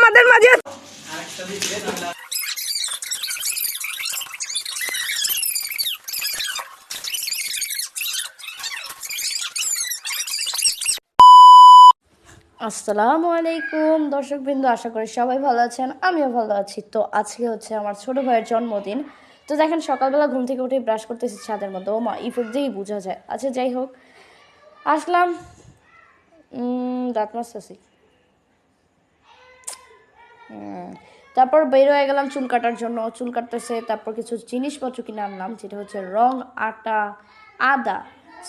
আমাদের মাঝে। আসসালামু আলাইকুম দর্শকবৃন্দ, আশা করি সবাই ভালো আছেন, আমিও ভালো আছি। তো আজকে হচ্ছে আমার ছোট ভাইয়ের জন্মদিন। তো দেখেন সকালবেলা ঘুম থেকে উঠে ব্রাশ করতেছি ছাদের মধ্যে, ও মা ইফেক্ট দিয়েই বোঝা যায়। আচ্ছা যাই হোক, আসলাম দাঁত মাজতেছি, তারপর বের হয়ে গেলাম চুল কাটার জন্য। চুল কাটতেছে, তারপর কিছু জিনিসপত্র কিনে আনলাম, যেটা হচ্ছে রং, আটা, আদা,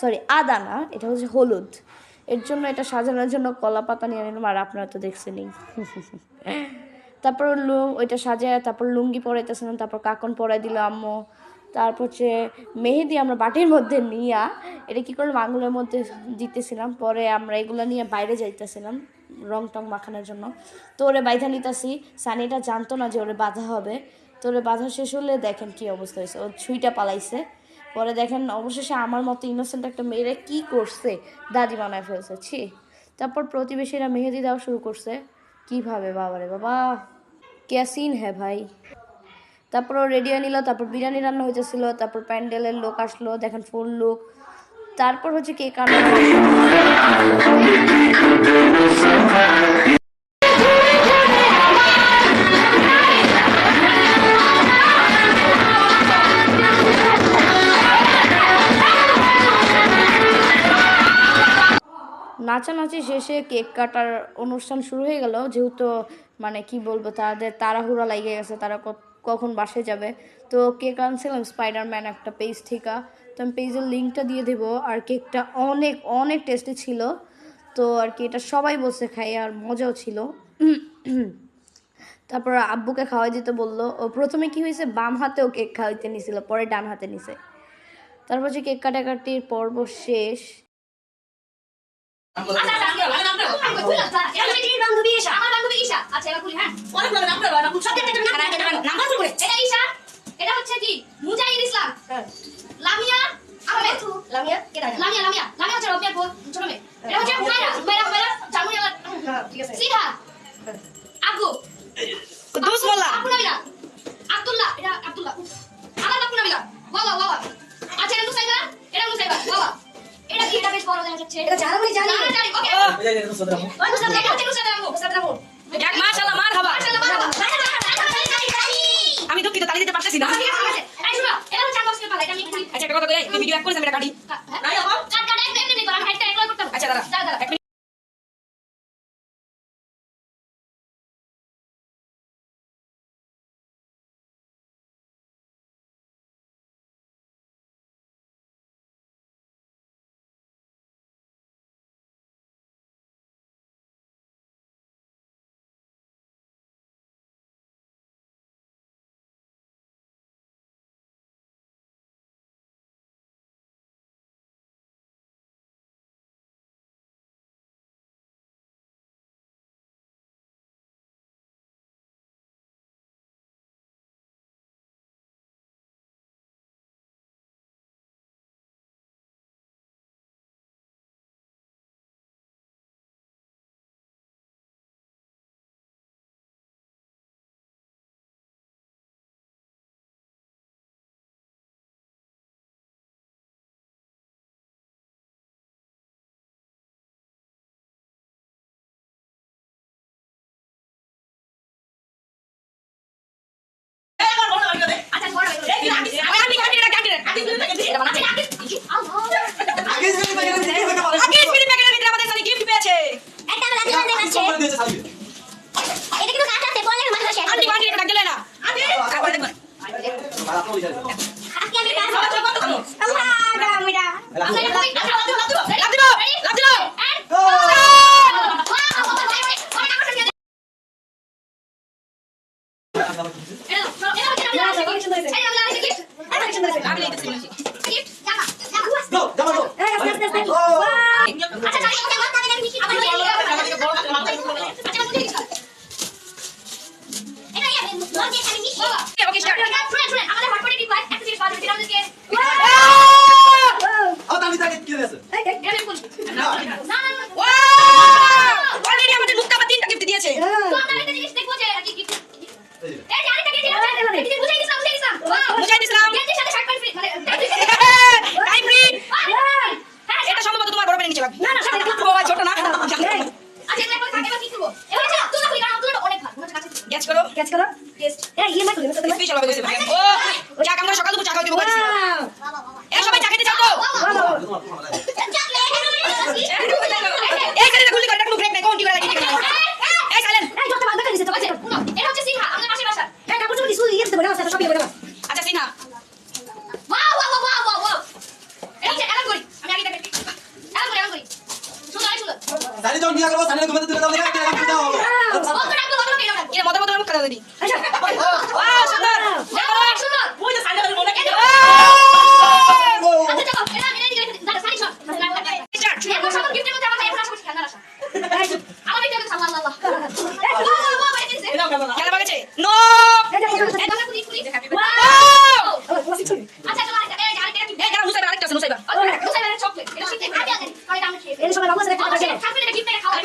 সরি আদা না, এটা হচ্ছে হলুদ। এর জন্য এটা সাজানোর জন্য কলা পাতা নিয়ে নিলাম, আর আপনারা তো দেখছেনই। তারপর ওইটা সাজায়, তারপর লুঙ্গি পরাইতেছিলাম, তারপর কাকন পরাই দিল আম্মু। তারপর হচ্ছে মেহেদি আমরা বাটির মধ্যে নিয়ে এটা কী করলাম, আঙুলের মধ্যে দিতেছিলাম। পরে আমরা এগুলো নিয়ে বাইরে যাইতেছিলাম রং টং মাখানোর জন্য। তো ওরে বাইধা নিতেছি, সানিটা জানতো না যে ওরে বাঁধা হবে। তো ওরে বাঁধা শেষ হলে দেখেন কী অবস্থা হয়েছে, ওর ছুঁইটা পালাইছে। পরে দেখেন অবশেষে আমার মতো ইনোসেন্ট একটা মেয়েরা কী করছে, দাদি বানায় ফেলছে, ছি। তারপর প্রতিবেশীরা মেহেদি দেওয়া শুরু করছে। কীভাবে, বাবারে বাবা, ক্যা সিন হ্যাঁ ভাই। তারপর ও রেডি হয়ে নিল, তারপর বিরিয়ানি রান্না হইতেছিল, তারপর প্যান্ডেলের লোক আসলো, দেখেন ফুল লোক। তারপর হচ্ছে কেক আনা, নাচানাচি শেষে কেক কাটার অনুষ্ঠান শুরু হয়ে গেল। যেহেতু মানে কি বলবো, তাদের তাড়াহুড়া লাগিয়ে গেছে, তারা কখন বাসে যাবে। তো কেক আনছিলাম স্পাইডারম্যান একটা পেজ থেকে, তো আমি পেজের লিঙ্কটা দিয়ে দেবো। আর কেকটা অনেক অনেক টেস্টি ছিল। তো আর কি এটা সবাই বসে খাই, আর মজাও ছিল। তারপর আব্বুকে খাওয়াই দিতে বললো। ও প্রথমে কি হয়েছে, বাম হাতেও কেক খাওয়াইতে নিছিল, পরে ডান হাতে নিছে। তারপর হচ্ছে কেক কাটাকাটির পর্ব শেষ। আমি দুঃখিত, তালি দিতে পারতেছি না। আচ্ছা একটা কথা, ভিডিও এক করেছি, আমি এটা কাটি। আচ্ছা দাঁড়া। টেস্ট করো টেস্ট ইয়ে মাই করে স্পেশাল হবে কইছে ও চা কাম করে সকাল দুপুর চা খাইতে বলছি এ সবাই চা খেতে যাও তো এই খালি গুলি করে কোনো ব্রেক নাই কোন কি করে লাগি এই সাইলেন্ট এই যত বান্দা দিছে তো এটা হচ্ছে সিনহা আমাদের পাশের বাসা এই কাপড় চুপড়ি সুই ইয়ে দেবো না সব ইয়ে দেবো আচ্ছা সিনহা ওয়াও এটা হচ্ছে এলান করি আমি আগে দেখাচ্ছি এলান করি শুনো শুনো সানি যাও নিয়া করো সানি ঘুমাতে দিলে দাও না কেন যাও বন্ধ রাখো এটা মত মত কথা দিই আচ্ছা ওয়াও সুন্দর দেখো সুন্দর ওই যে সাইডে মনে আচ্ছা চলো এটা আমি রেডি করে দাঁড়া সারি শট স্টার্ট এখন সব গিফটের মধ্যে আমার এখন আসবে খেলনা আসা আমার এটা সাল্লাহ আল্লাহ খেলা বাগেছে নো ওয়াও ওয়াও আচ্ছা চলো আরেকটা এই আরেকটা কি এই দাঁড়া মুসাইবা আরেকটা আছে মুসাইবা মুসাইবার চকলেট এটা শিখতে আগে আগে পরে আমি খেয়ে এই সবাই রঙের সাথে খাওয়া আচ্ছা থাকবে এটা গিফট খাওয়া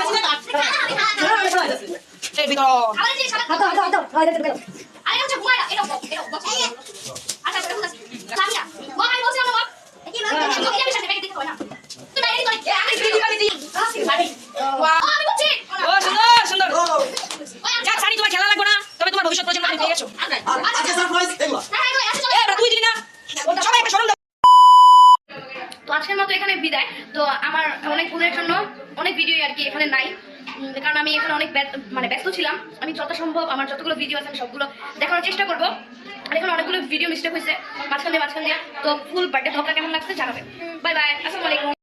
এই ভিতর খাবার দিয়ে সারা হাতো হাতো হাতো হয় দেখতে আরে হচ্ছে ঘুমায় এটা আচ্ছা বলে বলছি সামিয়া মা আমি বলছি আমার মা কি না তুমি যাবে সাথে ব্যাগ দিতে হয় না তুই বাইরে দিতে হয় আমি ভিডিও করে দিই ওয়াও আমি বলছি ও সুন্দর যাক সানি তোমার খেলা লাগবে না তবে তোমার ভবিষ্যৎ প্রজন্ম তুমি পেয়ে গেছো আজকে সারপ্রাইজ দেখো হ্যাঁ হ্যাঁ আচ্ছা চলো এই তুই দিলি না সবাই একটা শরম দাও তো আজকের মতো এখানে বিদায় তো আমার অনেক ভুলের জন্য অনেক ভিডিও আর কি এখানে নাই কারণ আমি এখানে অনেক মানে ব্যস্ত ছিলাম আমি যথাসম্ভব আমার যতগুলো ভিডিও আছে আমি সবগুলো দেখানোর চেষ্টা করবো আর এখানে অনেকগুলো ভিডিও মিস্টেক হয়েছে মাঝখান দিয়ে তো ফুল বার্থডে ব্লগটা কেমন লাগছে জানাবেন বাই বাই আসসালামু আলাইকুম